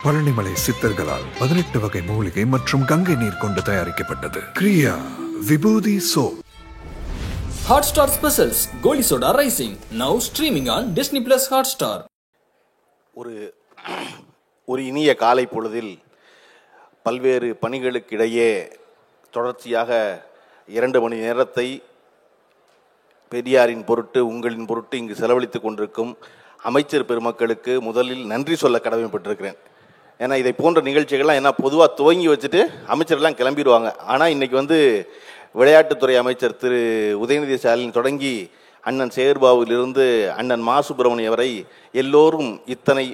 பழனிமலை சித்தர்களால் 18 வகை மூலிகை மற்றும் கங்கை நீர் கொண்டு தயாரிக்கப்பட்டது. கிரியா விபூதி soap. Hotstar Specials Goli Soda Rising now streaming on Disney Plus Hotstar. ஒரு இனிய காலை பொழுதில் பல்வேறு பணிகளுக்கிடையே தொடர்ச்சியாக 2 மணி நேரத்தை பெரியாரின் பொருட்டு உங்களின் பொருட்டு இங்கு செலவழித்துக் கொண்டிருக்கும் அமைச்சர் பெருமக்களுக்கு முதலில் நன்றி சொல்ல கடமைப்பட்டிருக்கிறேன். ஏன்னா இதை போன்ற நிகழ்ச்சிகள்லாம் பொதுவாக துவங்கி வச்சுட்டு அமைச்சர்லாம் கிளம்பிடுவாங்க. ஆனால் இன்றைக்கி விளையாட்டுத்துறை அமைச்சர் திரு உதயநிதி ஸ்டாலின் தொடங்கி அண்ணன் சேகர்பாபுவிலிருந்து அண்ணன் மா சுப்பிரமணியம் வரை எல்லோரும் இத்தனை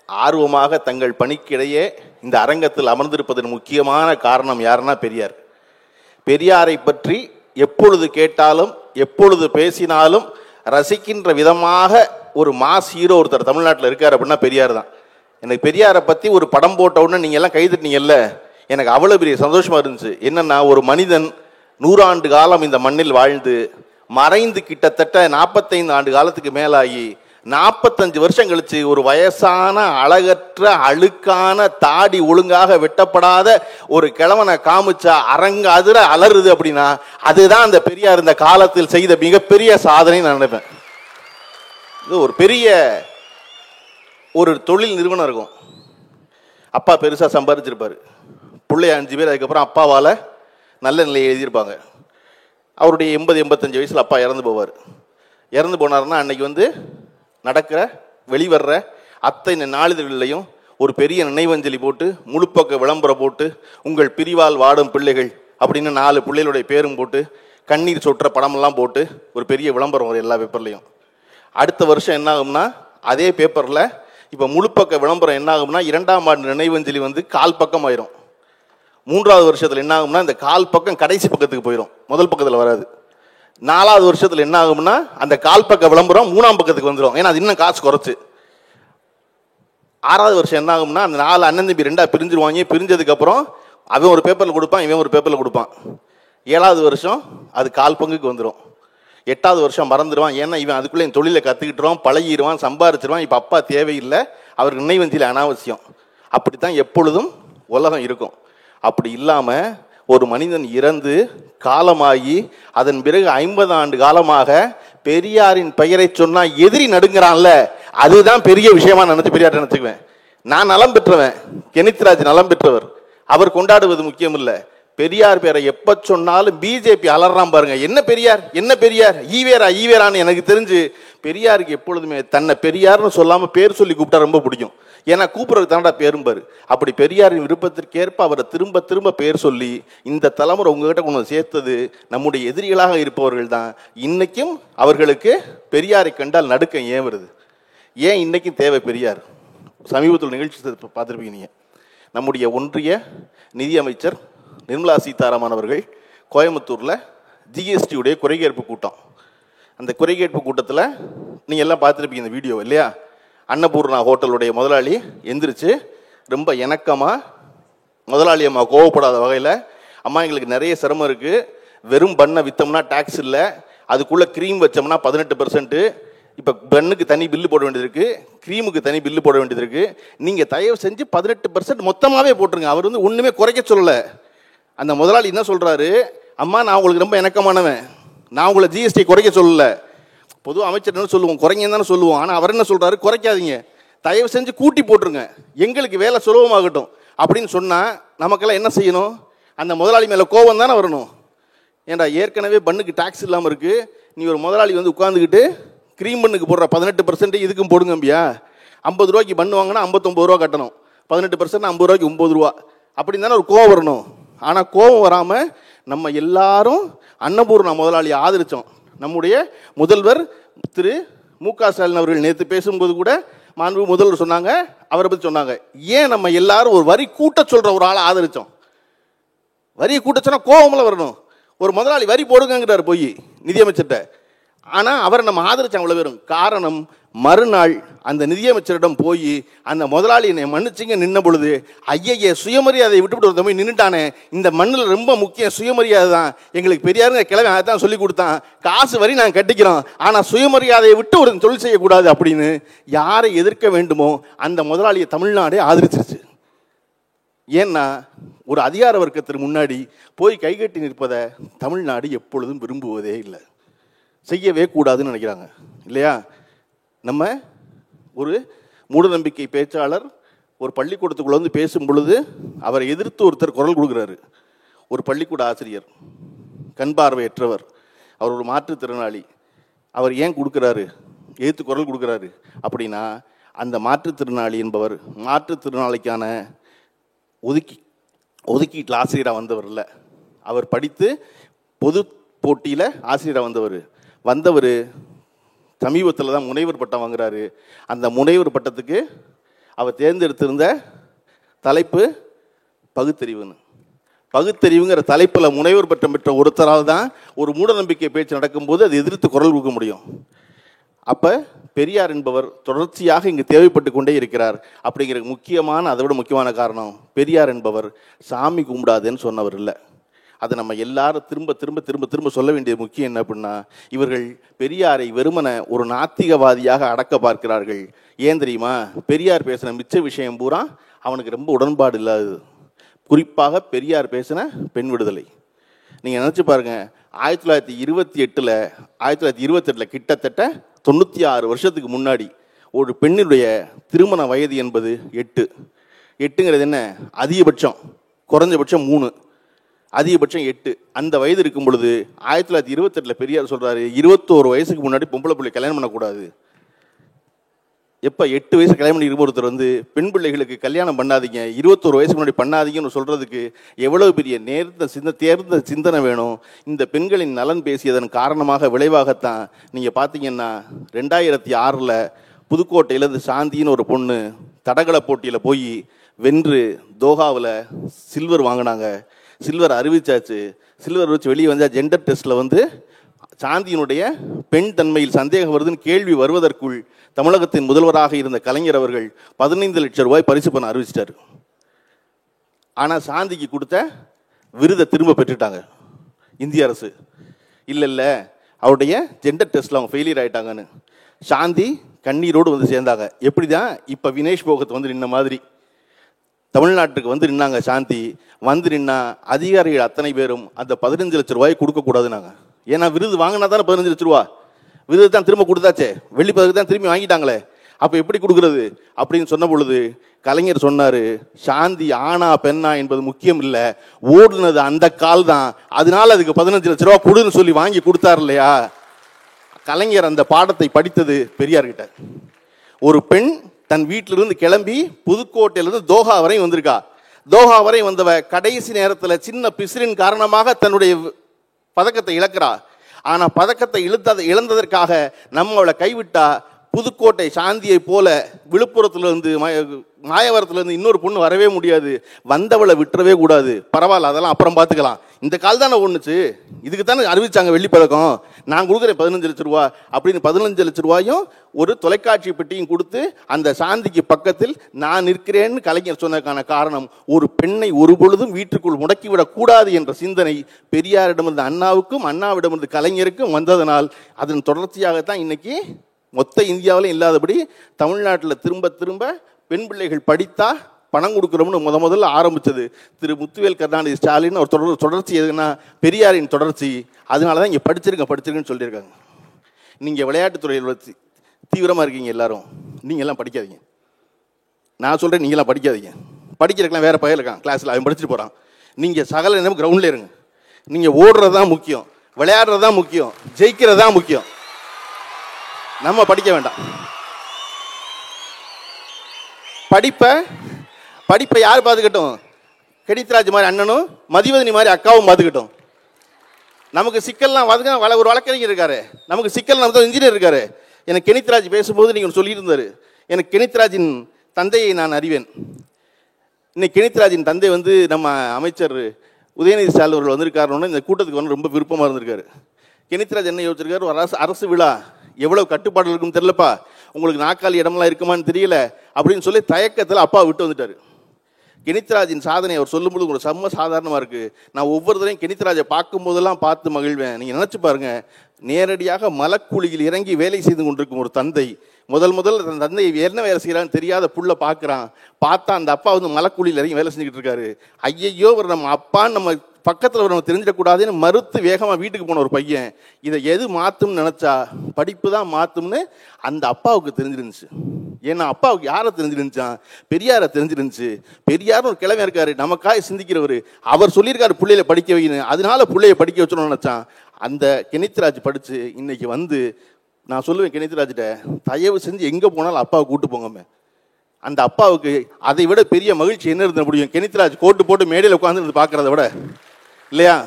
ஆர்வமாக தங்கள் பணிக்கிடையே இந்த அரங்கத்தில் அமர்ந்திருப்பதன் முக்கியமான காரணம் யாருன்னா பெரியார். பெரியாரை பற்றி எப்பொழுது கேட்டாலும் எப்பொழுது பேசினாலும் ரசிக்கின்ற விதமாக ஒரு மாஸ் ஹீரோ ஒருத்தர் தமிழ்நாட்டில் இருக்கார் அப்படின்னா பெரியார் தான். எனக்கு பெரியாரை பற்றி ஒரு படம் போட்ட உடனே நீங்கள் எல்லாம் கைதட்டினீங்கல்ல, எனக்கு அவ்வளோ பெரிய சந்தோஷமாக இருந்துச்சு. என்னென்னா, ஒரு மனிதன் 100 ஆண்டு காலம் இந்த மண்ணில் வாழ்ந்து மறைந்து கிட்டத்தட்ட 45 ஆண்டு காலத்துக்கு மேலாகி 45 வருஷம் கழிச்சு ஒரு வயசான அழகற்ற அழுக்கான தாடி ஒழுங்காக வெட்டப்படாத ஒரு கிழவனை காமிச்சா அரங்க அதிர அலறுது அப்படின்னா அதுதான் அந்த பெரியார் இந்த காலத்தில் செய்த மிகப்பெரிய சாதனை நான் நினைப்பேன். இது ஒரு பெரிய ஒரு தொழில் நிறுவனம் இருக்கும். அப்பா பெருசாக சம்பாதிச்சிருப்பார், பிள்ளைய 5 பேர், அதுக்கப்புறம் அப்பாவால் நல்ல நிலையை எழுதியிருப்பாங்க. அவருடைய 80-85 வயசில் அப்பா இறந்து போவார். இறந்து போனார்னா அன்னைக்கு நடக்கிற வெளிவர்ற அத்தனை நாளிதழ்களையும் ஒரு பெரிய நினைவஞ்சலி போட்டு முழுப்பக்க விளம்பரம் போட்டு உங்கள் பிரிவால் வாடும் பிள்ளைகள் அப்படின்னு 4 பிள்ளைகளுடைய பேரும் போட்டு கண்ணீர் சொட்டுற படமெல்லாம் போட்டு ஒரு பெரிய விளம்பரம் வரும் எல்லா பேப்பர்லையும். அடுத்த வருஷம் என்ன ஆகும்னா அதே பேப்பரில் இப்போ முழுப்பக்க விளம்பரம் என்ன ஆகும்னா 2ஆம் ஆண்டு நினைவஞ்சலி 1/4 பக்கம் ஆயிரும். 3ஆவது வருஷத்தில் என்ன ஆகும்னா இந்த 1/4 பக்கம் கடைசி பக்கத்துக்கு போயிடும், முதல் பக்கத்தில் வராது. 4ஆவது வருஷத்தில் என்ன ஆகும்னா அந்த 1/4 பக்க விளம்பரம் 3ஆம் பக்கத்துக்கு வந்துடும், ஏன்னா அது இன்னும் காசு குறைச்சு. 6ஆவது வருஷம் என்ன ஆகும்னா அந்த 4 அண்ணன் தம்பி 2ஆக பிரிஞ்சிருவாங்க. பிரிஞ்சதுக்கப்புறம் அவன் ஒரு பேப்பரில் கொடுப்பான், இவன் ஒரு பேப்பரில் கொடுப்பான். 7ஆவது வருஷம் அது 1/4 பங்குக்கு வந்துடும். 8ஆவது வருஷம் மறந்துடுவான், ஏன்னா இவன் அதுக்குள்ளே என் தொழிலை கற்றுக்கிட்டுருவான், பழகிடுவான், சம்பாரிச்சிருவான். இப்போ அப்பா தேவையில்லை, அவருக்கு நினைவஞ்சலி அனாவசியம். அப்படி தான் எப்பொழுதும் உலகம் இருக்கும். அப்படி இல்லாமல் ஒரு மனிதன் இறந்து காலமாகி அதன் பிறகு 50 ஆண்டு காலமாக பெரியாரின் பெயரை சொன்னால் எதிரி நடுங்கிறான்ல, அதுதான் பெரிய விஷயமா பெரியார் நினச்சிக்குவேன். நான் நலம் பெற்றவன், கெனித்ராஜ் நலம் பெற்றவர், அவர் கொண்டாடுவது முக்கியம் இல்லை. பெரியார் பேரை எப்போ சொன்னாலும் பிஜேபி அலறான் பாருங்க, என்ன பெரியார் என்ன பெரியார் ஈவேரான்னு. எனக்கு தெரிஞ்சு பெரியாருக்கு எப்பொழுதுமே தன்னை பெரியார்னு சொல்லாமல் பேர் சொல்லி கூப்பிட்டா ரொம்ப பிடிக்கும். ஏன்னா கூப்பிட்றது தாண்டா பேரும்பாரு. அப்படி பெரியாரின் விருப்பத்திற்கேற்ப அவரை திரும்ப திரும்ப பேர் சொல்லி இந்த தலைமுறை உங்ககிட்ட கொண்டு சேர்த்தது நம்முடைய எதிரிகளாக இருப்பவர்கள் தான். இன்னைக்கும் அவர்களுக்கு பெரியாரை கண்டால் நடுக்கம் ஏன் வருது? ஏன் இன்னைக்கும் தேவை பெரியார்? சமீபத்தில் நிகழ்ச்சி பார்த்துருப்பீங்க நீங்கள். நம்முடைய ஒன்றிய நிதியமைச்சர் நிர்மலா சீதாராமன் அவர்கள் கோயம்புத்தூரில் ஜிஎஸ்டியுடைய குறைகேட்பு கூட்டம், அந்த குறைகேட்பு கூட்டத்தில் நீங்கள் எல்லாம் பார்த்துருப்பீங்க இந்த வீடியோ இல்லையா? அன்னபூர்ணா ஹோட்டலுடைய முதலாளி எந்திரிச்சு ரொம்ப இணக்கமாக, முதலாளி அம்மா கோவப்படாத வகையில், அம்மா எங்களுக்கு நிறைய சிரமம் இருக்குது, வெறும் பண்ணை விற்றோம்னா டேக்ஸ் இல்லை, அதுக்குள்ளே க்ரீம் வச்சோம்னா 18%, இப்போ பண்ணுக்கு தனி பில்லு போட வேண்டியது இருக்குது, க்ரீமுக்கு தனி பில்லு போட வேண்டியது இருக்குது, நீங்கள் தயவு செஞ்சு 18% மொத்தமாகவே போட்டுருங்க. அவர் ஒன்றுமே குறைக்க சொல்லலை. அந்த முதலாளி என்ன சொல்கிறாரு, அம்மா நான் உங்களுக்கு ரொம்ப இணக்கமானவன், நான் உங்களை ஜிஎஸ்டி குறைக்க சொல்லலை. பொதுவாக அமைச்சர் என்ன சொல்லுவோம், குறைங்கன்னு தானே சொல்லுவோம். ஆனால் அவர் என்ன சொல்கிறாரு, குறைக்காதீங்க, தயவு செஞ்சு கூட்டி போட்டுருங்க, எங்களுக்கு வேலை சுலபமாகட்டும் அப்படின்னு சொன்னால் நமக்கெல்லாம் என்ன செய்யணும்? அந்த முதலாளி மேலே கோபம் தானே வரணும். ஏன்டா ஏற்கனவே பண்ணுக்கு டேக்ஸ் இல்லாமல் இருக்குது, நீ ஒரு முதலாளி உட்காந்துக்கிட்டு க்ரீம் பண்ணுக்கு போடுற 18% இதுக்கும் போடுங்கம்பியா. 50 ரூபாய்க்கு பண்ணு வாங்கினா 59 ரூபா கட்டணும், 18% 50 ரூபாய்க்கு 9 ரூபா அப்படின்னு தானே ஒரு கோபம் வரணும். ஆனால் கோபம் வராமல் நம்ம எல்லாரும் அன்னபூர்ணா முதலாளியை ஆதரித்தோம். நம்முடைய முதல்வர் திரு மு.க. ஸ்டாலின் அவர்கள் நேற்று பேசும்போது கூட மாண்பு முதல்வர் சொன்னாங்க, அவரை பற்றி சொன்னாங்க, ஏன் நம்ம எல்லாரும் ஒரு வரி கூட்ட சொல்கிற ஒரு ஆளை ஆதரித்தோம்? வரியை கூட்ட சொன்னால் கோபமில் வரணும். ஒரு முதலாளி வரி போடுங்கிறார் போய் நிதியமைச்சர்கிட்ட, ஆனால் அவரை நம்ம ஆதரிச்சோம் அவ்வளோ பேரும். காரணம், மறுநாள் அந்த நிதியமைச்சரிடம் போய் அந்த முதலாளி என்னை மன்னிச்சிங்க நின்ன பொழுது, ஐயையே சுயமரியாதையை விட்டுவிட்டு ஒரு தம்பி நின்றுட்டானே, இந்த மண்ணில் ரொம்ப முக்கியம் சுயமரியாதை தான், எங்களுக்கு பெரியாருங்க கிழமை அதை தான் சொல்லி கொடுத்தான், காசு வரி நாங்கள் கட்டிக்கிறோம், ஆனால் சுயமரியாதையை விட்டு ஒரு தொழில் செய்யக்கூடாது அப்படின்னு யாரை எதிர்க்க வேண்டுமோ அந்த முதலாளியை தமிழ்நாடே ஆதரிச்சிருச்சு. ஏன்னா ஒரு அதிகார வர்க்கத்திற்கு முன்னாடி போய் கைகட்டி நிற்பதை தமிழ்நாடு எப்பொழுதும் விரும்புவதே இல்லை, செய்யவே கூடாதுன்னு நினைக்கிறாங்க இல்லையா? நம்ம ஒரு மூடநம்பிக்கை பேச்சாளர் ஒரு பள்ளிக்கூடத்துக்குள்ள வந்து பேசும் பொழுது அவரை எதிர்த்து ஒருத்தர் குரல் கொடுக்குறாரு. ஒரு பள்ளிக்கூட ஆசிரியர், கண் பார்வையற்றவர், அவர் ஒரு மாற்றுத்திறனாளி. அவர் ஏன் கொடுக்குறாரு, எதிர்த்து குரல் கொடுக்குறாரு அப்படின்னா, அந்த மாற்றுத்திறனாளி என்பவர் மாற்றுத்திறனாளிக்கான ஒதுக்கீட்டில் ஆசிரியராக வந்தவர் இல்லை. அவர் படித்து பொது போட்டியில் ஆசிரியராக வந்தவர் சமீபத்தில் தான் முனைவர் பட்டம் வாங்குறாரு. அந்த முனைவர் பட்டத்துக்கு அவர் தேர்ந்தெடுத்திருந்த தலைப்பு பகுத்தறிவுன்னு. பகுத்தறிவுங்கிற தலைப்பில் முனைவர் பட்டம் பெற்ற ஒருத்தரால் தான் ஒரு மூடநம்பிக்கை பேச்சு நடக்கும்போது அது எதிர்த்து குரல் கொடுக்க முடியும். அப்போ பெரியார் என்பவர் தொடர்ச்சியாக இங்கு தேவைப்பட்டு கொண்டே இருக்கிறார். அப்படிங்கிற அதை விட முக்கியமான காரணம், பெரியார் என்பவர் சாமி கும்பிடாதுன்னு சொன்னவர் இல்லை. அதை நம்ம எல்லாரும் திரும்ப திரும்ப திரும்ப திரும்ப சொல்ல வேண்டிய முக்கியம் என்ன அப்படின்னா, இவர்கள் பெரியாரை வெறுமன ஒரு நாத்திகவாதியாக அடக்க பார்க்கிறார்கள். ஏன் தெரியுமா? பெரியார் பேசின மிச்ச விஷயம் பூரா அவனுக்கு ரொம்ப உடன்பாடு இல்லாது. குறிப்பாக பெரியார் பேசின பெண் விடுதலை. நீங்கள் நினச்சி பாருங்கள், 1928 கிட்டத்தட்ட 96 வருஷத்துக்கு முன்னாடி ஒரு பெண்ணினுடைய திருமண வயது என்பது 8ங்கிறது என்ன? அதிகபட்சம், குறைஞ்சபட்சம் 3, அதிகபட்சம் 8. அந்த வயது இருக்கும் பொழுது 1928 பெரியார் சொல்கிறாரு, 21 வயசுக்கு முன்னாடி பொம்பளை பிள்ளை கல்யாணம் பண்ணக்கூடாது. எப்போ 8 வயசு கல்யாணம் பண்ணி ஒருத்தர் வந்து பெண் பிள்ளைகளுக்கு கல்யாணம் பண்ணாதீங்க, 21 வயசுக்கு முன்னாடி பண்ணாதீங்கன்னு சொல்கிறதுக்கு எவ்வளவு பெரிய தேர்ந்த சிந்தனை வேணும். இந்த பெண்களின் நலன் பேசியதன் காரணமாக விளைவாகத்தான் நீங்கள் பார்த்தீங்கன்னா 2006 புதுக்கோட்டையிலேருந்து சாந்தின்னு ஒரு பொண்ணு தடகள போட்டியில் போய் வென்று தோஹாவில் சில்வர் வாங்கினாங்க. சில்வர் அறிவிச்சாச்சு. சில்வர் வச்சு வெளியே வந்தால் ஜெண்டர் டெஸ்ட்டில் வந்து சாந்தியினுடைய பெண் தன்மையில் சந்தேகம் வருதுன்னு கேள்வி வருவதற்குள் தமிழகத்தின் முதல்வராக இருந்த கலைஞர் அவர்கள் 15 லட்சம் ரூபாய் பரிசு பணம் அறிவிச்சிட்டார். ஆனால் சாந்திக்கு கொடுத்த விருதை திரும்ப பெற்றுட்டாங்க இந்திய அரசு. இல்லை அவருடைய ஜெண்டர் டெஸ்ட்டில் அவங்க ஃபெயிலியர் ஆகிட்டாங்கன்னு சாந்தி கண்ணீரோடு வந்து சேர்ந்தாங்க. எப்படி தான் இப்போ வினேஷ் போகத் வந்து நின்ன மாதிரி தமிழ்நாட்டுக்கு வந்து நின்னாங்க. சாந்தி வந்து நின்னா அதிகாரிகள் அத்தனை பேரும் அந்த 15 லட்சம் ரூபாய் கொடுக்கக்கூடாதுனாங்க. ஏன்னா விருது வாங்கினா தானே 15 லட்ச ரூபா, விருது தான் திரும்ப கொடுத்தாச்சே, வெள்ளி பதக்கு தான் திரும்பி வாங்கிட்டாங்களே, அப்போ எப்படி கொடுக்குறது அப்படின்னு சொன்ன பொழுது கலைஞர் சொன்னார், சாந்தி ஆணா பெண்ணா என்பது முக்கியம் இல்லை, ஓடுனது அந்த கால் தான், அதனால அதுக்கு 15 லட்ச ரூபா கொடுன்னு சொல்லி வாங்கி கொடுத்தார் இல்லையா. கலைஞர் அந்த பாடத்தை படித்தது பெரியார்கிட்ட. ஒரு பெண் தன் வீட்டிலிருந்து கிளம்பி புதுக்கோட்டையிலிருந்து தோஹா வரை வந்திருக்கா. தோஹா வரை வந்தவ கடைசி நேரத்தில் சின்ன பிசிறின் காரணமாக தன்னுடைய பதக்கத்தை இழக்கிறா. ஆனா பதக்கத்தை இழந்ததற்காக நம்ம அவளை கைவிட்டா புதுக்கோட்டை சாந்தியை போல விழுப்புரத்திலிருந்து மாயவரத்திலிருந்து இன்னொரு பொண்ணு வரவே முடியாது. வந்தவளை விட்டுறவே கூடாது. பரவாயில்ல, அதெல்லாம் அப்புறம் பார்த்துக்கலாம். இந்த கால் தானே ஒண்ணுச்சு, இதுக்கு தானே அறிவிச்சாங்க வெள்ளி பதக்கம், நான் கொடுக்குறேன் 15 லட்ச ரூபா அப்படின்னு 15 லட்ச ரூபாயும் ஒரு தொலைக்காட்சி பெட்டியும் கொடுத்து அந்த சாந்திக்கு பக்கத்தில் நான் நிற்கிறேன்னு கலைஞர் சொன்னதுக்கான காரணம், ஒரு பெண்ணை ஒரு பொழுதும் வீட்டுக்குள் முடக்கிவிடக் கூடாது என்ற சிந்தனை பெரியாரிடமிருந்து அண்ணாவுக்கும் அண்ணாவிடமிருந்து கலைஞருக்கும் வந்ததனால் அதன் தொடர்ச்சியாகத்தான் இன்னைக்கு மொத்த இந்தியாவிலும் இல்லாதபடி தமிழ்நாட்டில் திரும்ப திரும்ப பெண் பிள்ளைகள் படித்தா பணம் கொடுக்குறோம்னு முதல்ல ஆரம்பித்தது திரு முத்துவேல் கருணாநிதி ஸ்டாலின் ஒரு தொடர்ச்சி. எதுன்னா பெரியாரின் தொடர்ச்சி. அதனால தான் இங்கே படிச்சிருக்கேன்னு சொல்லியிருக்காங்க. நீங்கள் விளையாட்டுத்துறையில் தீவிரமாக இருக்கீங்க எல்லாரும், நீங்கள் எல்லாம் படிக்காதீங்க. நான் சொல்கிறேன், நீங்களாம் படிக்காதீங்க. படிக்கிறதுக்கெல்லாம் வேறு பையன் இருக்கான் கிளாஸில், அவன் படிச்சுட்டு போகிறான். நீங்கள் சகல நேரம் கிரவுண்டில் இருங்க. நீங்கள் ஓடுறது தான் முக்கியம், விளையாடுறது தான் முக்கியம், ஜெயிக்கிறது தான் முக்கியம். நம்ம படிக்க வேண்டாம். படிப்பை யார் பார்த்துக்கட்டும்? கெடித்ராஜ் மாதிரி அண்ணனும் மதிவதனி மாதிரி அக்காவும் பார்த்துக்கட்டும். நமக்கு சிக்கல்லாம் ஒரு வழக்கறிஞர் இருக்காரு, நமக்கு சிக்கல் நம்ம இன்ஜினியர் இருக்காரு. எனக்கு கெனித்ராஜ் பேசும்போது நீங்கள் சொல்லியிருந்தாரு, எனக்கு கெனித்ராஜின் தந்தையை நான் அறிவேன். இன்னைக்கு கெனித்ராஜின் தந்தை வந்து நம்ம அமைச்சர் உதயநிதி ஸ்டாலின் அவர்கள் வந்திருக்காருன்னு இந்த கூட்டத்துக்கு வந்து ரொம்ப விருப்பமாக இருந்திருக்காரு. கெனித்ராஜ் என்ன யோசிச்சிருக்காரு, ஒரு அரசு விழா எவ்வளவு கட்டுப்பாடு இருக்குன்னு தெரியலப்பா, உங்களுக்கு நாக்காளி இடமெல்லாம் இருக்குமான்னு தெரியல அப்படின்னு சொல்லி தயக்கத்தில் அப்பா விட்டு வந்துட்டாரு. கெனித்ராஜின் சாதனை அவர் சொல்லும்போது உங்களுக்கு செம்ம சாதாரணமாக இருக்குது. நான் ஒவ்வொரு தடையும் கெனித்ராஜை பார்க்கும்போதெல்லாம் பார்த்து மகிழ்வேன். நீங்கள் நினச்சி பாருங்கள், நேரடியாக மலக்குழியில் இறங்கி வேலை செய்து கொண்டிருக்கும் ஒரு தந்தை முதல் தன் தந்தை என்ன வேலை செய்யறான்னு தெரியாத புள்ள பார்க்குறான். பார்த்தா அந்த அப்பா வந்து மலக்குழியில் இறங்கி வேலை செஞ்சுக்கிட்டு இருக்காரு. ஐயையோ நம்ம அப்பான்னு நம்ம பக்கத்தில் நம்ம தெரிஞ்சிடக்கூடாதுன்னு மறுத்து வேகமாக வீட்டுக்கு போன ஒரு பையன் இதை எது மாற்றும்னு நினச்சா படிப்பு தான் மாற்றும்னு அந்த அப்பாவுக்கு தெரிஞ்சிருந்துச்சு. ஏன்னா அப்பாவுக்கு யாரை தெரிஞ்சிருந்துச்சான்? பெரியாரை தெரிஞ்சிருந்துச்சு. பெரியாரும் ஒரு கிழமை இருக்காரு, நமக்காக சிந்திக்கிறவர். அவர் சொல்லியிருக்காரு பிள்ளைகளை படிக்க வைக்கணும், அதனால பிள்ளைய படிக்க வச்சணும்னு நினச்சான். அந்த கெனித்ராஜ் படித்து இன்னைக்கு வந்து நான் சொல்லுவேன் கெனித்ராஜ்கிட்ட, தயவு செஞ்சு எங்கே போனாலும் அப்பாவை கூட்டு போங்கம்மே. அந்த அப்பாவுக்கு அதை விட பெரிய மகிழ்ச்சி என்ன இருந்த முடியும்? கெனித்ராஜ் கோட்டு போட்டு மேடையில் உட்காந்து பார்க்கறத விட இல்லையா?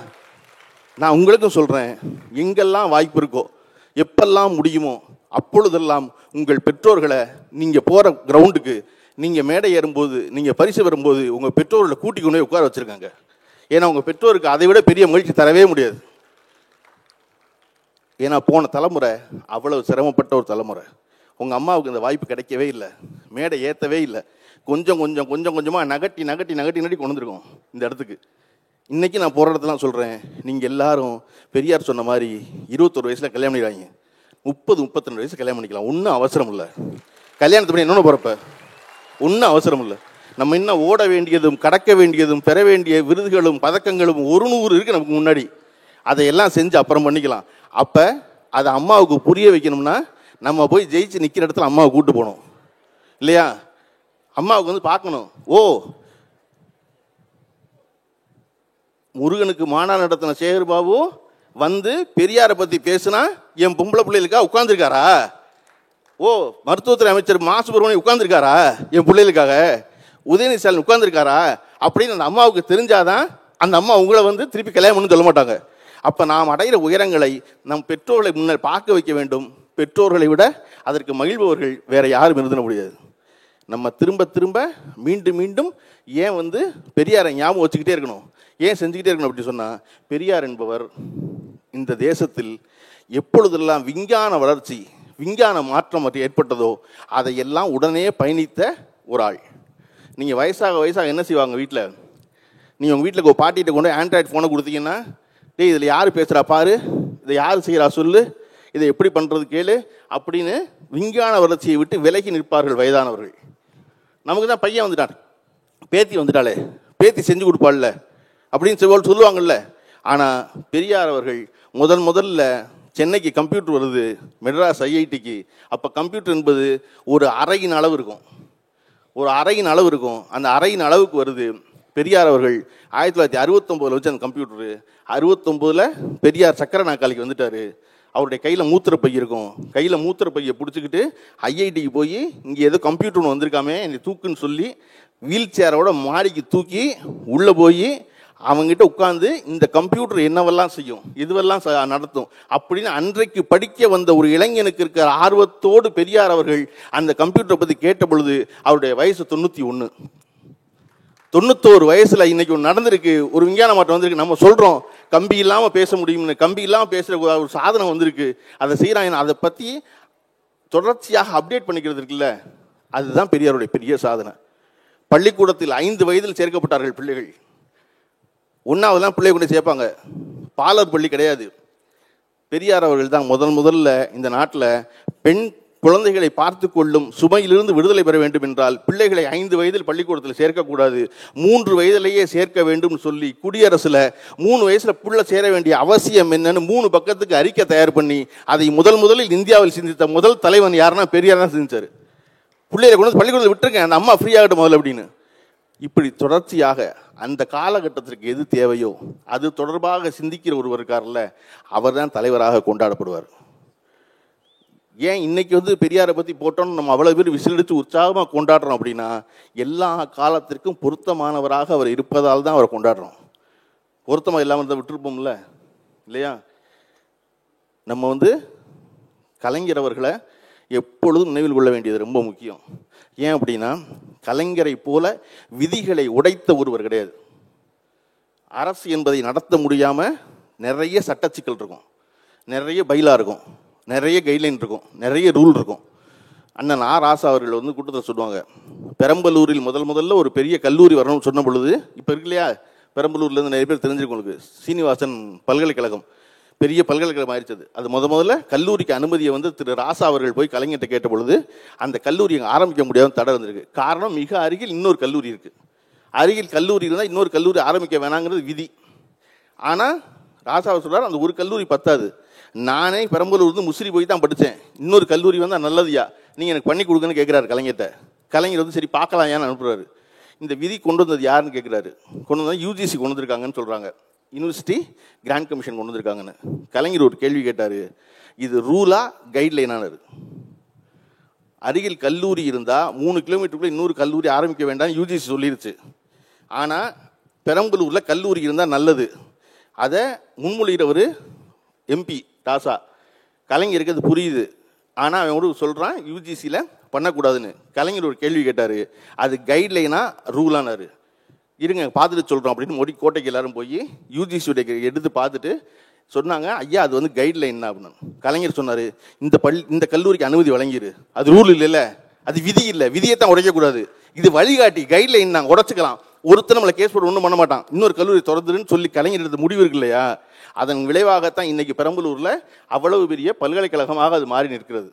நான் உங்களுக்கும் சொல்கிறேன், எங்கெல்லாம் வாய்ப்பு இருக்கோ எப்பெல்லாம் முடியுமோ அப்பொழுதெல்லாம் உங்கள் பெற்றோர்களை நீங்கள் போகிற கிரவுண்டுக்கு நீங்கள் மேடை ஏறும்போது நீங்கள் பரிசு வரும்போது உங்கள் பெற்றோர்களை கூட்டி கொண்டு போய் உட்கார வச்சுருக்காங்க. ஏன்னா உங்கள் பெற்றோருக்கு அதை விட பெரிய மகிழ்ச்சி தரவே முடியாது. ஏன்னா போன தலைமுறை அவ்வளவு சிரமப்பட்ட ஒரு தலைமுறை. உங்கள் அம்மாவுக்கு இந்த வாய்ப்பு கிடைக்கவே இல்லை, மேடை ஏற்றவே இல்லை. கொஞ்சமாக நகட்டி கொண்டு வந்துருக்கோம் இந்த இடத்துக்கு. இன்றைக்கி நான் போகிற இடத்துல சொல்கிறேன், நீங்கள் எல்லாரும் பெரியார் சொன்ன மாதிரி 21 வயசில் கல்யாணம் பண்ணிக்கிறாங்க, 30-32 வயசு கல்யாணம் பண்ணிக்கலாம். ஒன்றும் அவசரம் இல்லை. கல்யாணத்தை பண்ணி என்னென்ன போகிறப்ப ஒன்றும் அவசரம் இல்லை. நம்ம இன்னும் ஓட வேண்டியதும் கடக்க வேண்டியதும் பெற வேண்டிய விருதுகளும் பதக்கங்களும் 100 இருக்குது நமக்கு முன்னாடி. அதையெல்லாம் செஞ்சு அப்புறம் பண்ணிக்கலாம். அப்போ அதை அம்மாவுக்கு புரிய வைக்கணும்னா நம்ம போய் ஜெயிச்சு நிற்கிற இடத்துல அம்மாவை கூட்டு போகணும் இல்லையா? அம்மாவுக்கு வந்து பார்க்கணும், ஓ முருகனுக்கு மாநாடு நடத்தின சேகர் பாபு வந்து பெரியாரை பற்றி பேசுனா என் பொம்பளை பிள்ளைகளுக்காக உட்காந்துருக்காரா? ஓ மருத்துவத்துறை அமைச்சர் மா சுப்பிரமணியன் உட்காந்துருக்காரா என் பிள்ளைகளுக்காக? உதயநிதி ஸ்டாலின் உட்காந்துருக்காரா? அப்படின்னு அந்த அம்மாவுக்கு தெரிஞ்சாதான் அந்த அம்மா உங்களை வந்து திருப்பி கல்யாணம் பண்ணு சொல்ல மாட்டாங்க. அப்போ நாம் அடைகிற உயரங்களை நம் பெற்றோர்களை முன்னர் பார்க்க வைக்க வேண்டும். பெற்றோர்களை விட அதற்கு மகிழ்பவர்கள் வேற யாரும் இருந்துட முடியாது. நம்ம திரும்ப மீண்டும் ஏன் வந்து பெரியாரை ஞாபகம் வச்சுக்கிட்டே இருக்கணும், ஏன் செஞ்சுக்கிட்டே இருக்கணும் அப்படி சொன்னால், பெரியார் என்பவர் இந்த தேசத்தில் எப்பொழுதெல்லாம் விஞ்ஞான வளர்ச்சி விஞ்ஞான மாற்றம் ஏற்பட்டதோ அதையெல்லாம் உடனே பயணித்த ஒரு ஆள். நீங்கள் வயசாக என்ன செய்வாங்க வீட்டில்? நீங்கள் உங்கள் வீட்டில் ஒரு பாட்டிகிட்ட கொண்டு ஆண்ட்ராய்டு ஃபோனை கொடுத்தீங்கன்னா, டேய் இதில் யார் பேசுகிறா பாரு, இதை யார் செய்கிறா சொல்லு, இதை எப்படி பண்ணுறது கேளு அப்படின்னு விஞ்ஞான வளர்ச்சியை விட்டு விலகி நிற்பார்கள் வயதானவர்கள். நமக்கு தான் பையன் வந்துட்டான், பேத்தி வந்துட்டாளே, பேத்தி செஞ்சு கொடுப்பாள்ல அப்படின்னு சொல்லுவாங்கள்ல. ஆனால் பெரியார் அவர்கள் முதல்ல சென்னைக்கு கம்ப்யூட்டர் வருது, மெட்ராஸ் ஐஐடிக்கு. அப்போ கம்ப்யூட்டர் என்பது ஒரு அறையின் அளவு இருக்கும், அந்த அறையின் அளவுக்கு வருது. பெரியார் அவர்கள் 1969 வச்சு அந்த கம்ப்யூட்டரு 69 பெரியார் சக்கர நாற்காலிக்கு வந்துட்டார். அவருடைய கையில் மூத்திரப்பை இருக்கும், கையில் மூத்திரப்பையை பிடிச்சிக்கிட்டு ஐஐடிக்கு போய் இங்கே ஏதோ கம்ப்யூட்டர் ஒன்று வந்திருக்காமே என்னை தூக்குன்னு சொல்லி வீல் சேரோட மாடிக்கு தூக்கி உள்ளே போய் அவங்ககிட்ட உட்காந்து இந்த கம்ப்யூட்டர் என்னவெல்லாம் செய்யும், இதுவெல்லாம் நடத்தும் அப்படின்னு அன்றைக்கு படிக்க வந்த ஒரு இளைஞனுக்கு இருக்கிற ஆர்வத்தோடு பெரியார் அவர்கள் அந்த கம்ப்யூட்டரை பற்றி கேட்ட பொழுது அவருடைய வயசு 91. 91 வயசில் இன்னைக்கு ஒன்று நடந்திருக்கு, ஒரு விஞ்ஞான மாற்றம் வந்திருக்கு. நம்ம சொல்கிறோம் கம்பி இல்லாமல் பேச முடியும்னு, கம்பி இல்லாமல் பேசுகிற ஒரு சாதனம் வந்திருக்கு, அதை செய்கிறாங்க. அதை பற்றி தொடர்ச்சியாக அப்டேட் பண்ணிக்கிறது இருக்குல்ல, அதுதான் பெரியாருடைய பெரிய சாதனை. பள்ளிக்கூடத்தில் 5 வயதில் சேர்க்கப்பட்டார்கள் பிள்ளைகள். 1ஆவதுலாம் பிள்ளை கொண்டு சேர்ப்பாங்க, பாலர் பள்ளி கிடையாது. பெரியார் அவர்கள் தான் முதல்ல இந்த நாட்டில் பெண் குழந்தைகளை பார்த்து கொள்ளும் சுமையிலிருந்து விடுதலை பெற வேண்டும் என்றால் பிள்ளைகளை 5 வயதில் பள்ளிக்கூடத்தில் சேர்க்கக்கூடாது, 3 வயதிலேயே சேர்க்க வேண்டும் சொல்லி குடியரசில் 3 வயசில் புள்ள சேர வேண்டிய அவசியம் என்னன்னு 3 பக்கத்துக்கு அறிக்கை தயார் பண்ணி அதை முதலில் இந்தியாவில் சிந்தித்த முதல் தலைவன் யாருன்னா பெரியார் தான் சிந்திச்சார். பிள்ளைகளை கொண்டு பள்ளிக்கூடத்தில் விட்டுருக்கேன், அந்த அம்மா ஃப்ரீ ஆகட்டும் முதல்ல அப்படின்னு. இப்படி தொடர்ச்சியாக அந்த காலகட்டத்திற்கு எது தேவையோ அது தொடர்பாக சிந்திக்கிற ஒருவர் இருக்கார்ல, அவர் தான் தலைவராக கொண்டாடப்படுவார். ஏன் இன்னைக்கு வந்து பெரியாரை பற்றி போட்டோன்னு நம்ம அவ்வளோ பேர் விசிலடித்து உற்சாகமாக கொண்டாடுறோம் அப்படின்னா, எல்லா காலத்திற்கும் பொருத்தமானவராக அவர் இருப்பதால் தான் அவரை கொண்டாடுறோம். பொருத்தமாக இல்லாமல் இருந்தால் விட்டுருப்போம்ல இல்லையா? நம்ம வந்து கலைஞர் அவர்களை எப்பொழுதும் நினைவில் கொள்ள வேண்டியது ரொம்ப முக்கியம். ஏன் அப்படின்னா, கலைஞரை போல விதிகளை உடைத்த ஒருவர் கிடையாது. அரசு என்பதை நடத்த முடியாமல் நிறைய சட்டச்சிக்கல் இருக்கும், நிறைய பைலா இருக்கும், நிறைய கைட்லைன் இருக்கும், நிறைய ரூல் இருக்கும். அண்ணன் ராசா அவர்கள் வந்து கூட்டத்தில் சொல்லுவாங்க, பெரம்பலூரில் முதல்ல ஒரு பெரிய கல்லூரி வரணும்னு சொன்ன பொழுது, இப்போ இருக்கு இல்லையா பெரம்பலூர்லேருந்து நிறைய பேர் தெரிஞ்சிருக்கும் உங்களுக்கு, சீனிவாசன் பல்கலைக்கழகம். பெரிய பல்கலைக்கழகம் ஆயிடுச்சது. அது முதல்ல கல்லூரிக்கு அனுமதியை வந்து திரு ராசா அவர்கள் போய் கலைஞர்கிட்ட கேட்ட பொழுது அந்த கல்லூரி ஆரம்பிக்க முடியாத தடை வந்திருக்கு. காரணம், மிக அருகில் இன்னொரு கல்லூரி இருக்குது. அருகில் கல்லூரி இருந்தால் இன்னொரு கல்லூரி ஆரம்பிக்க வேணாங்கிறது விதி. ஆனால் ராசாவை சொல்கிறார், அந்த ஒரு கல்லூரி பத்தாது, நானே பெரம்பலூர் வந்து முசிறி போய் தான் படித்தேன், இன்னொரு கல்லூரி வந்தால் நல்லதுயா, நீங்கள் எனக்கு பண்ணி கொடுங்கன்னு கேட்குறாரு கலைஞர்கிட்ட. கலைஞர் வந்து சரி பார்க்கலாம் ஏன்னு அனுப்புகிறாரு. இந்த விதி கொண்டு வந்தது யாருன்னு கேட்குறாரு. கொண்டு வந்தால் யூஜிசி கொண்டு வந்திருக்காங்கன்னு சொல்கிறாங்க, யூனிவர்சிட்டி கிராண்ட் கமிஷன் கொண்டு வந்திருக்காங்கன்னு. கலைஞர் ஒரு கேள்வி கேட்டார், இது ரூலா கைட்லைனானது? அருகில் கல்லூரி இருந்தால் 3 கிலோமீட்டருக்குள்ளே இன்னொரு கல்லூரி ஆரம்பிக்க வேண்டாம் யூஜிசி சொல்லிருச்சு. ஆனால் பெரம்பலூரில் கல்லூரி இருந்தால் நல்லது, அதை முன்மொழிகிறவர் எம்பி ராசா. கலைஞருக்கு அது புரியுது, ஆனால் அவன் ஒரு சொல்கிறான் யூஜிசியில் பண்ணக்கூடாதுன்னு. கலைஞர் ஒரு கேள்வி கேட்டார், அது கைட்லைனா ரூலானாரு. இருங்க பார்த்துட்டு சொல்கிறோம் அப்படின்னு மோடி கோட்டைக்கு எல்லாரும் போய் யூஜிசியுடைய எடுத்து பார்த்துட்டு சொன்னாங்க, ஐயா அது வந்து கைட்லைன் தான் அப்படின்னு. கலைஞர் சொன்னார், இந்த கல்லூரிக்கு அனுமதி வழங்கிடு, அது ரூல் இல்லைல்ல, அது விதி இல்லை, விதியைத்தான் உடைக்கக்கூடாது, இது வழிகாட்டி கைட்லைன் தான், உடைச்சிக்கலாம், ஒருத்தர் நம்மளை கேஸ் போட்டு ஒன்றும் பண்ண மாட்டான், இன்னொரு கல்லூரி திறந்துருன்னு சொல்லி கலைஞர் எடுத்த முடிவு இருக்கு இல்லையா, அதன் விளைவாகத்தான் இன்னைக்கு பெரம்பலூரில் அவ்வளவு பெரிய பல்கலைக்கழகமாக அது மாறி நிற்கிறது.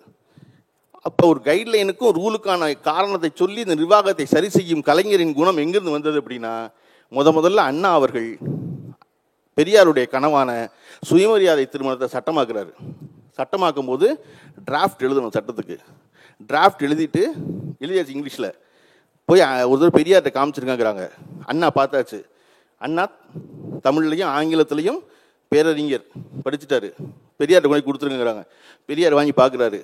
அப்போ ஒரு கைட்லைனுக்கும் ரூலுக்கான காரணத்தை சொல்லி இந்த நிர்வாகத்தை சரி செய்யும் கலைஞரின் குணம் எங்கிருந்து வந்தது அப்படின்னா, முதல்ல அண்ணா அவர்கள் பெரியாருடைய கனவான சுயமரியாதை திருமணத்தை சட்டமாக்குறாரு. சட்டமாக்கும் போது டிராஃப்ட் எழுதணும், சட்டத்துக்கு டிராஃப்ட் எழுதியாச்சு இங்கிலீஷில். போய் ஒரு தடவை பெரியார்கிட்ட காமிச்சிருக்காங்கிறாங்க. அண்ணா பார்த்தாச்சு, அண்ணா தமிழ்லையும் ஆங்கிலத்திலையும் பேரறிஞர் படிச்சுட்டாரு, பெரியார்கிட்ட கொண்டு கொடுத்துருங்கிறாங்க. பெரியார் வாங்கி பார்க்குறாரு.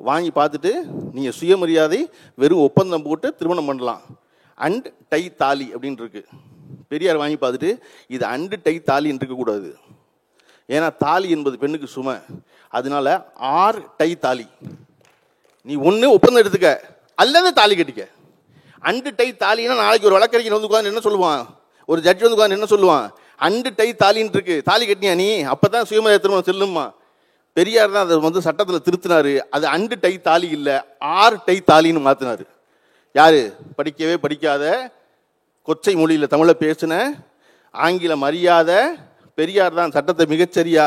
வாங்கி பார்த்துட்டு நீங்கள் சுயமரியாதை வெறும் ஒப்பந்தம் போட்டு திருமணம் பண்ணலாம், அண்ட் டை தாலி அப்படின்னு இருக்கு. பெரியார் வாங்கி பார்த்துட்டு இது அண்டு டை தாலின்னு இருக்கக்கூடாது, ஏன்னா தாலி என்பது பெண்ணுக்கு சுமை, அதனால ஆர் டை தாலி, நீ ஒன்று ஒப்பந்தம் எடுத்துக்க அல்லது தாலி கட்டிக்க. அண்டு டை தாலின்னா நாளைக்கு ஒரு வழக்கறிஞர் வந்து உட்காந்து என்ன சொல்லுவான், ஒரு ஜட்ஜ் வந்து உட்காந்து என்ன சொல்லுவான், அண்டு டை தாலின்னு இருக்கு, தாலி கட்டினியா நீ, அப்போ தான் சுயமரியாதை திருமணம் செல்லுமா. பெரியார் தான் அதை வந்து சட்டத்தில் திருத்தினாரு, அது அண்டு டை தாலி இல்லை ஆர் டை தாலின்னு மாற்றினாரு. யாரு? படிக்கவே படிக்காத, கொச்சை மொழியில் தமிழை பேசின, ஆங்கிலம் அறியாத பெரியார் தான் சட்டத்தை மிகச்சரியா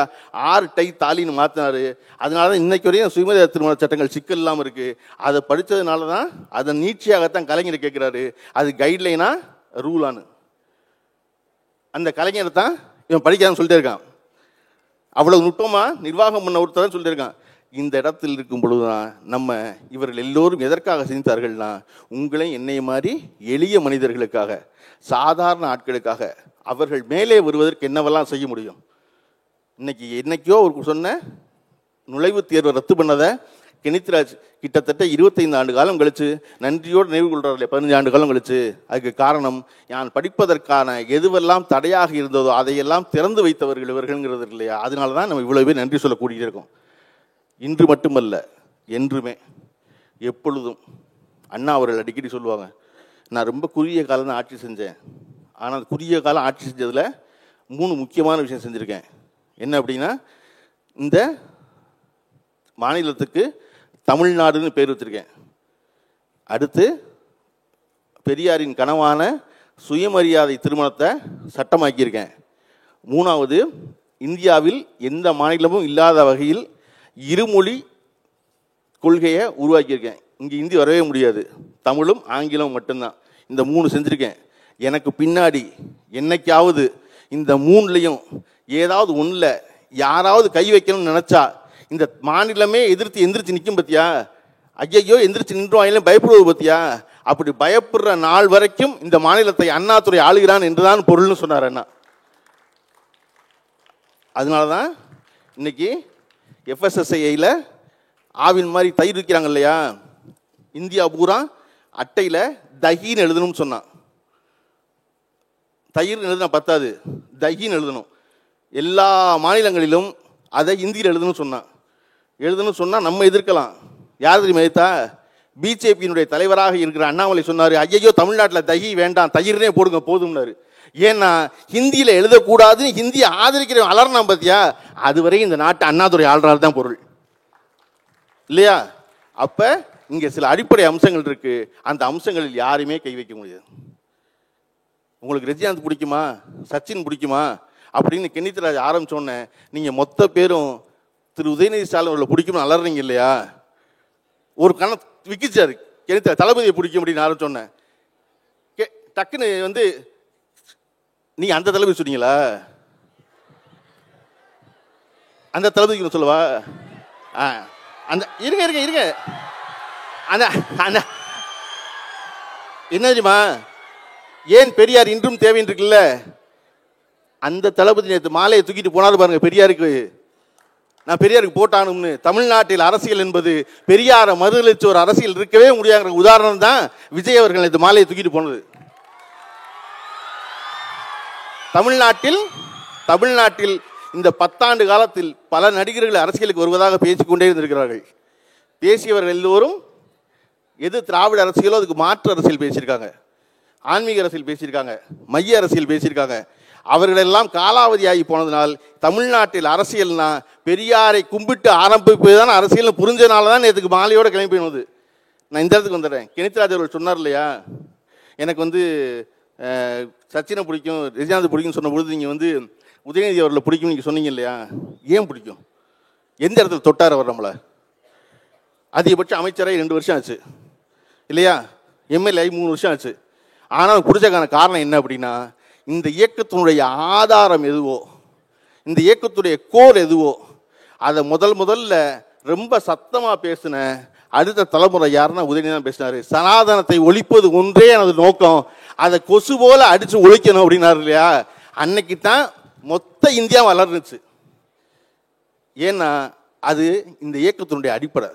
ஆர் டை தாலின்னு மாற்றினாரு. அதனால தான் இன்னைக்கு வரையும் சுயமரியாதை திருமண சட்டங்கள் சிக்கல் இல்லாமல் இருக்கு. அதை படித்ததுனால தான் அதன் நீட்சியாகத்தான் கலைஞர் கேட்குறாரு, அது கைட்லைனா ரூலானு. அந்த கலைஞரை தான் இவன் படிக்காதுன்னு சொல்லிட்டே இருக்கான். அவ்வளவு நுட்பமாக நிர்வாகம் பண்ண ஒருத்தர் சொல்லிட்டு இருக்கான். இந்த இடத்தில் இருக்கும் பொழுதுதான் நம்ம இவர்கள் எல்லோரும் எதற்காக சிந்தித்தார்கள்னா, உங்களை என்னைய மாதிரி எளிய மனிதர்களுக்காக, சாதாரண ஆட்களுக்காக, அவர்கள் மேலே வருவதற்கு என்னவெல்லாம் செய்ய முடியும். என்னைக்கோ ஒரு சொன்ன நுழைவுத் தேர்வை ரத்து பண்ணதை கெனித்ராஜ் கிட்டத்தட்ட 25 ஆண்டு காலம் கழிச்சு நன்றியோடு நினைவு கொள்றாரு, 15 ஆண்டு காலம் கழிச்சு. அதுக்கு காரணம், நான் படிப்பதற்கான எதுவெல்லாம் தடையாக இருந்ததோ அதையெல்லாம் திறந்து வைத்தவர்கள் இவர்கள்ங்கிறது இல்லையா. அதனால தான் நம்ம இவ்வளவு பேர் நன்றி சொல்லக்கூடிய இருக்கோம். இன்று மட்டுமல்ல, என்றுமே எப்பொழுதும். அண்ணா அவர்கள் அடிக்கடி சொல்லுவாங்க, நான் ரொம்ப குறுகிய காலம் தான் ஆட்சி செஞ்சேன், ஆனால் குறுகிய காலம் ஆட்சி செஞ்சதில் 3 முக்கியமான விஷயம் செஞ்சுருக்கேன். என்ன அப்படின்னா, இந்த மாநிலத்துக்கு தமிழ்நாடுன்னு பேர் வச்சிருக்கேன், அடுத்து பெரியாரின் கனவான சுயமரியாதை திருமணத்தை சட்டமாக்கியிருக்கேன், 3வது இந்தியாவில் எந்த மாநிலமும் இல்லாத வகையில் இருமொழி கொள்கையை உருவாக்கியிருக்கேன். இங்கே இந்தி வரவே முடியாது, தமிழும் ஆங்கிலம் மட்டும்தான். இந்த 3 செஞ்சுருக்கேன். எனக்கு பின்னாடி என்னைக்காவது இந்த 3லையும் ஏதாவது ஒன்றில் யாராவது கை வைக்கணும்னு நினச்சா இந்த மாநிலமே எந்திரிச்சு நிற்கும் பத்தியா, ஐயையோ எந்திரிச்சு நின்றுவாங்க பயப்படுவது பத்தியா, அப்படி பயப்படுற நாள் வரைக்கும் இந்த மாநிலத்தை அண்ணாதுரை ஆளுகிறான் என்றுதான் பொருள்னு சொன்னார் அண்ணா. அதனால தான் இன்னைக்கு FSSAIல ஆவின் மாதிரி தயிர் விற்கிறாங்க இல்லையா, இந்தியா பூரா அட்டையில் தஹின்னு எழுதணும்னு சொன்னான். தயிர் எழுதுனா பத்தாது, தஹின்னு எழுதணும். எல்லா மாநிலங்களிலும் அதை இந்தியில் எழுதணும்னு சொன்னால் நம்ம எதிர்க்கலாம். யார் தெரியுமா எதிர்த்தா? பிஜேபியினுடைய தலைவராக இருக்கிற அண்ணாமலை சொன்னார், ஐயோ தமிழ்நாட்டில் தஹி வேண்டாம், தயிர்னே போடுங்க போதும்னாரு. ஏன்னா ஹிந்தியில் எழுதக்கூடாதுன்னு ஹிந்தியை ஆதரிக்கிற அலர்னா பார்த்தியா, அதுவரை இந்த நாட்டை அண்ணாதுரை ஆள்றாரு தான் பொருள் இல்லையா. அப்போ இங்கே சில அடிப்படை அம்சங்கள் இருக்கு, அந்த அம்சங்களில் யாருமே கை வைக்க முடியாது. உங்களுக்கு ரஜினிகாந்த் பிடிக்குமா, சச்சின் பிடிக்குமா, அப்படின்னு கென்னித்ராஜ் ஆரம்பிச்சோன்னே நீங்கள் மொத்த பேரும் திரு உதயநிதி ஸ்டாலின் அவர்களை பிடிக்கும்னு அலறீங்க இல்லையா? ஒரு கண்ணை விக்கிச்சாரு கென்னித்ராஜ், தளபதியை பிடிக்கும் அப்படின்னு ஆரம்பிச்சோன்னே டக்குன்னு வந்து நீங்கள் அந்த தளபதி சொன்னீங்களா? அந்த தளபதிக்கு சொல்லவா? அந்த இருங்க அந்த அந்த என்ன தெரியுமா, ஏன் பெரியார் இன்றும் தேவைன்னு இருக்குல்ல, அந்த தளபதி நேற்று மாலையை தூக்கிட்டு போனாரு பாருங்க பெரியாருக்கு. நான் பெரியாருக்கு போட்டானும்னு. தமிழ்நாட்டில் அரசியல் என்பது பெரியாரை மறுதளிச்ச ஒரு அரசியல் இருக்கவே முடியாங்கிற உதாரணம் தான் விஜய் அவர்கள் நேற்று மாலையை தூக்கிட்டு போனது. தமிழ்நாட்டில் இந்த 10 ஆண்டு காலத்தில் பல நடிகர்கள் அரசியலுக்கு வருவதாக பேசிக்கொண்டே இருந்திருக்கிறார்கள். பேசியவர்கள் எல்லோரும் எது திராவிட அரசியலோ அதுக்கு மாற்று அரசியல் பேசியிருக்காங்க, ஆன்மீக அரசியல் பேசியிருக்காங்க, மைய அரசியல் பேசியிருக்காங்க. அவர்களெல்லாம் காலாவதி ஆகி போனதுனால் தமிழ்நாட்டில் அரசியல்னா பெரியாரை கும்பிட்டு ஆரம்பிப்பது தான் அரசியல் புரிஞ்சதுனால தான் நேற்றுக்கு மாலையோட கிளம்பி போனது. நான் இந்த இடத்துக்கு வந்துடுறேன். கெனித்ராஜ் அவர்கள் சொன்னார் இல்லையா, எனக்கு வந்து சச்சினை பிடிக்கும், ரஜினிகாந்த் பிடிக்கும்னு சொன்ன பொழுது நீங்கள் வந்து உதயநிதி அவர்களை பிடிக்கும் நீங்கள் சொன்னீங்க இல்லையா? ஏன் பிடிக்கும்? எந்த இடத்துல தொட்டார் அவர் நம்மளை? அதிகபட்சம் அமைச்சராக 2 வருஷம் ஆச்சு இல்லையா? எம்எல்ஏ 3 வருஷம் ஆச்சு. ஆனால் பிடிச்சக்கான காரணம் என்ன அப்படின்னா, இந்த இயக்கத்தினுடைய ஆதாரம் எதுவோ, இந்த இயக்கத்துடைய கோர் எதுவோ அதை முதல்ல ரொம்ப சத்தமாக பேசின அடுத்த தலைமுறை யாருன்னா உதயநிதி தான் பேசினார். சனாதனத்தை ஒழிப்பது ஒன்றே எனது நோக்கம், அதை கொசு போல அடித்து ஒழிக்கணும் அப்படின்னாரு இல்லையா? அன்னைக்கு தான் மொத்த இந்தியா வளர்ந்துச்சு. ஏன்னா அது இந்த இயக்கத்தினுடைய அடிப்படை.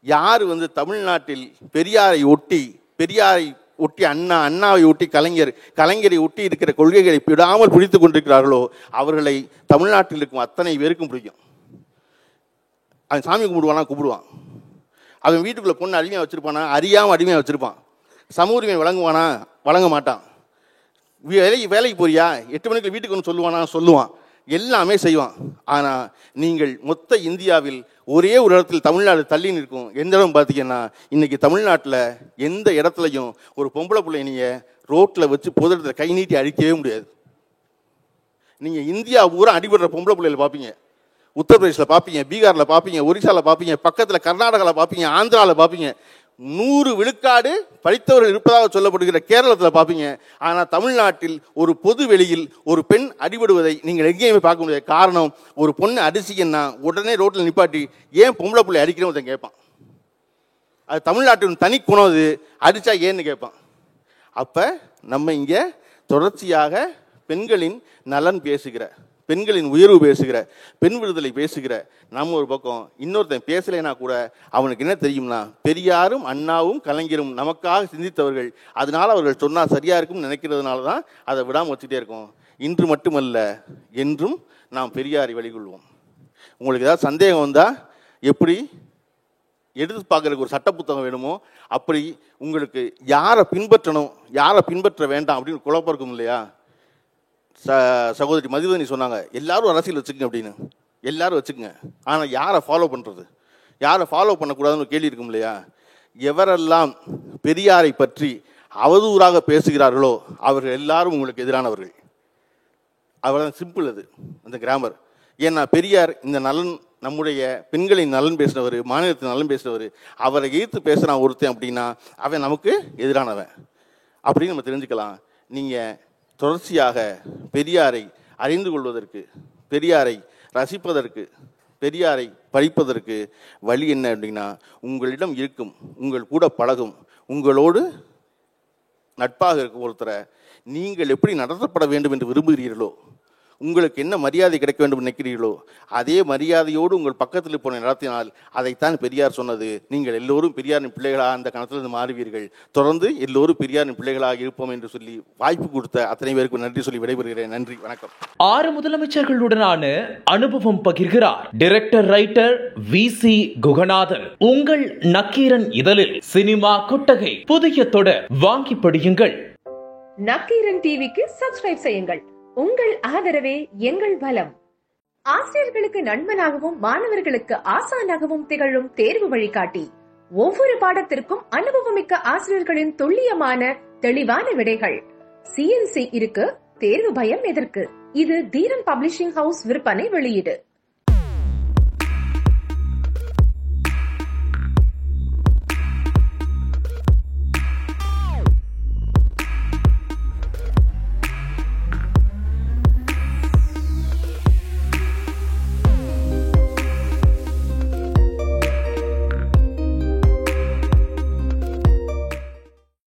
யார் வந்து தமிழ்நாட்டில் பெரியாரை ஒட்டி அண்ணாவை ஒட்டி கலைஞரை ஒட்டி இருக்கிற கொள்கைகளை விடாமல் பிடித்து கொண்டிருக்கிறார்களோ அவர்களை தமிழ்நாட்டில் இருக்கும் அத்தனை பேருக்கும் பிடிக்கும். அவன் சாமி கும்பிடுவான். அவன் வீட்டுக்குள்ளே பொண்ணு அடிமையாக வச்சுருப்பானா? அறியாமல் அடிமையாக வச்சுருப்பான். சமூக உரிமை வழங்குவானா? வழங்க மாட்டான். வேலைக்கு போறியா? 8 மணிக்கு வீட்டுக்கு ஒன்று சொல்லுவான். எல்லாமே செய்வான். ஆனால் நீங்கள் மொத்த இந்தியாவில் ஒரே ஒரு இடத்தில் தமிழ்நாடு தள்ளி நிற்கும். எந்த இடம் பார்த்தீங்கன்னா, இன்னைக்கு தமிழ்நாட்டில் எந்த இடத்துலையும் ஒரு பொம்பளை பிள்ளை நீங்கள் ரோட்டில் வச்சு பொது இடத்துல கை நீட்டி அழிக்கவே முடியாது. நீங்கள் இந்தியா பூரா அடிபடுற பொம்பளை பிள்ளைகளை பார்ப்பீங்க. உத்தரப்பிரதேசில் பார்ப்பீங்க, பீகாரில் பார்ப்பீங்க, ஒரிசாவில் பார்ப்பீங்க, பக்கத்தில் கர்நாடகாவில் பார்ப்பீங்க, ஆந்திராவில் பார்ப்பீங்க. 100 விழுக்காடு படித்தவர்கள் இருப்பதாக சொல்லப்படுகிற கேரளத்தில் பார்ப்பீங்க. ஆனால் தமிழ்நாட்டில் ஒரு பொது வெளியில் ஒரு பெண் அடிபடுவதை நீங்கள் எங்கேயுமே பார்க்க முடியாது. காரணம், ஒரு பொண்ணு அடிச்சிங்கன்னா உடனே ரோட்டில் நிப்பாட்டி ஏன் பொம்பளை பிள்ளை அடிக்கிறவங்க கேட்பான். அது தமிழ்நாட்டின் தனி குணம். அது அடித்தா ஏன்னு கேட்பான். அப்போ நம்ம இங்கே தொடர்ச்சியாக பெண்களின் நலன் பேசுகிற, பெண்களின் உயர்வு பேசுகிற, பெண் விடுதலை பேசுகிற நம்ம ஒரு பக்கம், இன்னொருத்தன் பேசலைன்னா கூட அவனுக்கு என்ன தெரியும்னா, பெரியாரும் அண்ணாவும் கலைஞரும் நமக்காக சிந்தித்தவர்கள், அதனால அவர்கள் சொன்னால் சரியா இருக்கும்னு நினைக்கிறதுனால தான் அதை விடாமல் வச்சுட்டே இருக்கோம். இன்று மட்டுமல்ல என்றும் நாம் பெரியாரை வழிகொள்வோம். உங்களுக்கு ஏதாவது சந்தேகம் வந்தால் எப்படி எடுத்து பார்க்கறதுக்கு ஒரு சட்ட புத்தகம் வேணுமோ அப்படி உங்களுக்கு யாரை பின்பற்றணும் யாரை பின்பற்ற வேண்டாம் அப்படின்னு குழப்பம் இருக்கும் இல்லையா? சகோதரி மதிவதனி சொன்னாங்க, எல்லாரும் அரசியல் வச்சுக்கங்க அப்படின்னு. எல்லாரும் வச்சுக்கங்க, ஆனால் யாரை ஃபாலோ பண்ணுறது, யாரை ஃபாலோ பண்ணக்கூடாதுன்னு கேள்வி இருக்கும் இல்லையா? எவரெல்லாம் பெரியாரை பற்றி அவதூறாக பேசுகிறார்களோ அவர்கள் எல்லாரும் உங்களுக்கு எதிரானவர்கள். அவ்வளோதான், சிம்பிள். அது அந்த கிராமர். ஏன்னா பெரியார் இந்த நலன், நம்முடைய பெண்களின் நலன் பேசினவர், மாநிலத்தின் நலன் பேசினவர். அவரை எதிர்த்து பேசுகிறான் ஒருத்தன் அப்படின்னா அவன் நமக்கு எதிரானவன் அப்படின்னு நம்ம தெரிஞ்சுக்கலாம். நீங்கள் தொடர்ச்சியாக பெரியாரை அறிந்து கொள்வதற்கு, பெரியாரை ரசிப்பதற்கு, பெரியாரை படிப்பதற்கு வழி என்ன அப்படின்னா, உங்களிடம் இருக்கும், உங்கள் கூட பழகும், உங்களோடு நட்பாக இருக்கும் ஒருத்தரை நீங்கள் எப்படி நடத்தப்பட வேண்டும் என்று விரும்புகிறீர்களோ, உங்களுக்கு என்ன மரியாதை கிடைக்க வேண்டும் நினைக்கிறீர்களோ அதே மரியாதையோடு உங்கள் பக்கத்தில் போன நடத்தினால் அதைத்தான் பெரியார் சொன்னது. நீங்கள் எல்லோரும் பெரியாரின் பிள்ளைகளாக அந்த கணத்திலிருந்து மாறுவீர்கள். தொடர்ந்து எல்லோரும் பெரியாரின் பிள்ளைகளாக இருப்போம் என்று சொல்லி வாய்ப்பு கொடுத்த அத்தனை பேருக்கு நன்றி சொல்லி விடைபெறுகிறேன். நன்றி, வணக்கம். 6 முதலமைச்சர்களுடனான அனுபவம் பகிர்கிறார் டைரக்டர் ரைட்டர் VC குகநாதன். உங்கள் நக்கீரன் இதழில் சினிமா கொட்டகை புதிய தொடர் வாங்கி படியுங்கள். நக்கீரன் டிவிக்கு சப்ஸ்கிரைப் செய்யுங்கள். உங்கள் ஆதரவே எங்கள் பலம். ஆசிரியர்களுக்கு நண்பனாகவும் மாணவர்களுக்கு ஆசானாகவும் திகழும் தேர்வு வழிகாட்டி. ஒவ்வொரு பாடத்திற்கும் அனுபவமிக்க ஆசிரியர்களின் துல்லியமான தெளிவான விடைகள். CNC இருக்கு, தேர்வு பயம் எதற்கு? இது தீரன் பப்ளிஷிங் ஹவுஸ் விற்பனை வெளியீடு.